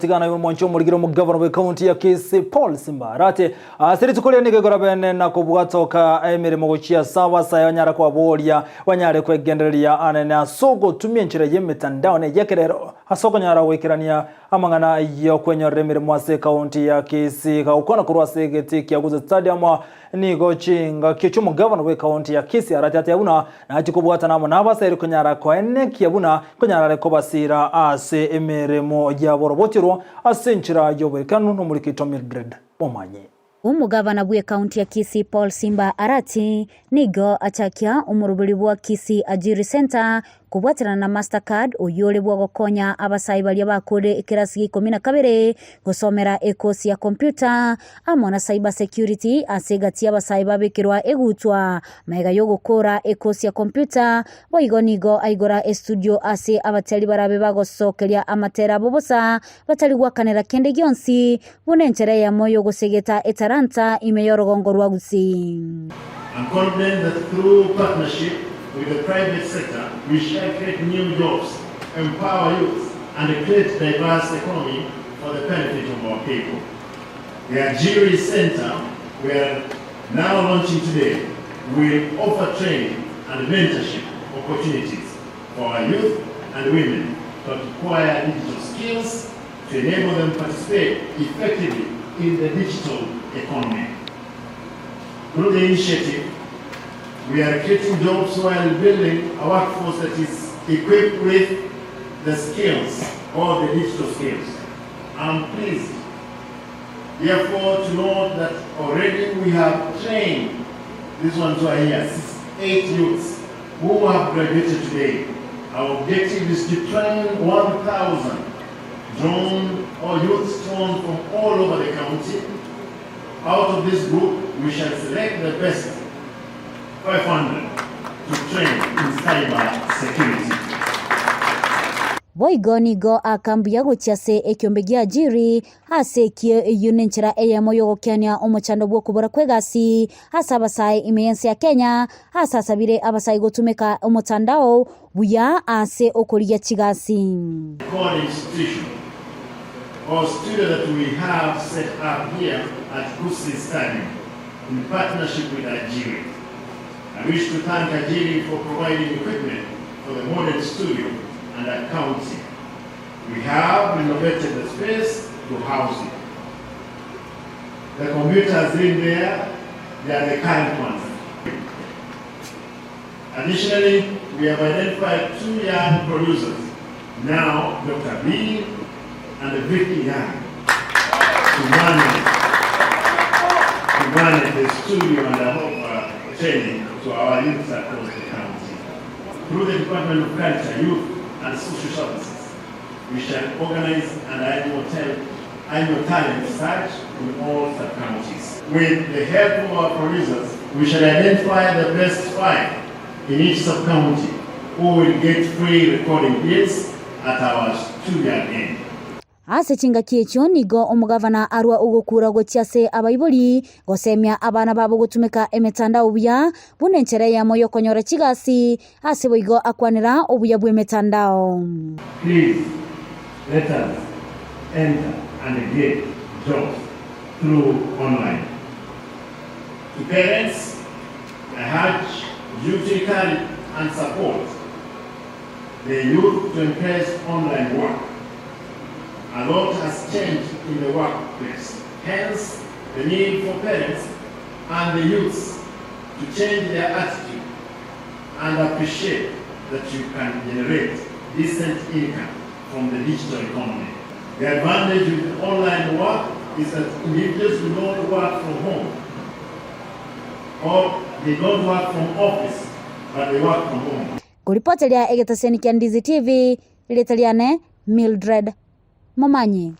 Tigana y'umuncho murigiro mu Gavana we county ya Kisii Simba Arati asiri tukolia nigegora bene na kubwatoka emirimo gucia sawa sayo nyara kwa boria wanyare kwegendereria anene asogo tumie nchira yemitandao ne yekerero asoko nyara wekirania amangana yo kwenyorera emirimo ase county ya Kisii ukona kurwa segeti kya Gusii stadium nigo chinga kichumu Gavana we county ya Kisii Arati atayabuna na achikubwata namo nabasere kunyara kwa ene kyabuna kunyara rekobasira ase emirimo ya borobotiro asenchira yobekanu no muri kito Mildred omanye Umugavana bwe county ya Kisii Simba Arati nigo achakia umurubuli bwa Kisii Ajiry Center kubwatirana na Mastercard uyole bwa gokonya abasayi bali bakore ikirasi 12 gusomera ekosi ya computer amona cyber security asegati abasayi babekirwa egutwa mega yo gukora ekosi ya computer boigonigo aigora studio ase abatali barabe bagosokeria amatera bobosa batali gwakanera kende gyonsi bunenchera ya moyo gusegeta etaranta imeyorogongo rwa Gusii. I'm confident that through partnership with the private sector, we shall create new jobs, empower youth, and create a diverse economy for the benefit of our people. The Ajiry Center we are now launching today will offer training and mentorship opportunities for our youth and women to acquire digital skills to enable them to participate effectively in the digital economy. Through the initiative, we are creating jobs while building a workforce that is equipped with the skills, or the digital skills. I'm pleased, therefore, to note that already we have trained, these ones who are here, 8 youths who have graduated today. Our objective is to train 1,000 drone or youths drawn from all over the county. Out of this group, we shall select the best 500 to train in cyber security. Boigoni go akambuya guchase ekyombegia Ajiry asekio yunenchira eyamoyo gokyania omochando bwo kubora kwegasi hasabasai imeyensi ya Kenya hasasabire abasai gotumeka omotandao buya ase okoliya chigasi. Core institution or studio that we have set up here at Gusii Stadium in partnership with Ajiry. I wish to thank Ajiry for providing equipment for the modern studio and accounting. We have renovated the space to house it. The computers in there, they are the current ones. Additionally, we have identified 2 young producers, now Dr. B and Vicky Young, to manage the studio and offer training to our youth across the county. Through the Department of Culture, Youth and Social Services, we shall organize an annual talent search in all sub-counties. With the help of our producers, we shall identify the best 5 in each sub-county who will get free recording deals at our studio end. Ase chinga kiecho nigo omugavana arwa ugukura gochiase abaiboli gosemia abana babo gutumeka emetanda ubuya bunenchera ya moyo konyora chigasi ase boigo akwanira ubuya bwe metandao. Please let us enter and get jobs through online. To parents, I urge you to encourage and support the youth to embrace online work. A lot has changed in the workplace. Hence, the need for parents and the youths to change their attitude and appreciate that you can generate decent income from the digital economy. The advantage with online work is that individuals do not work from home, or they don't work from office, but they work from home. Kuripotelia egetaseni kia Ndizi TV, ilitaliane Mildred Momanye.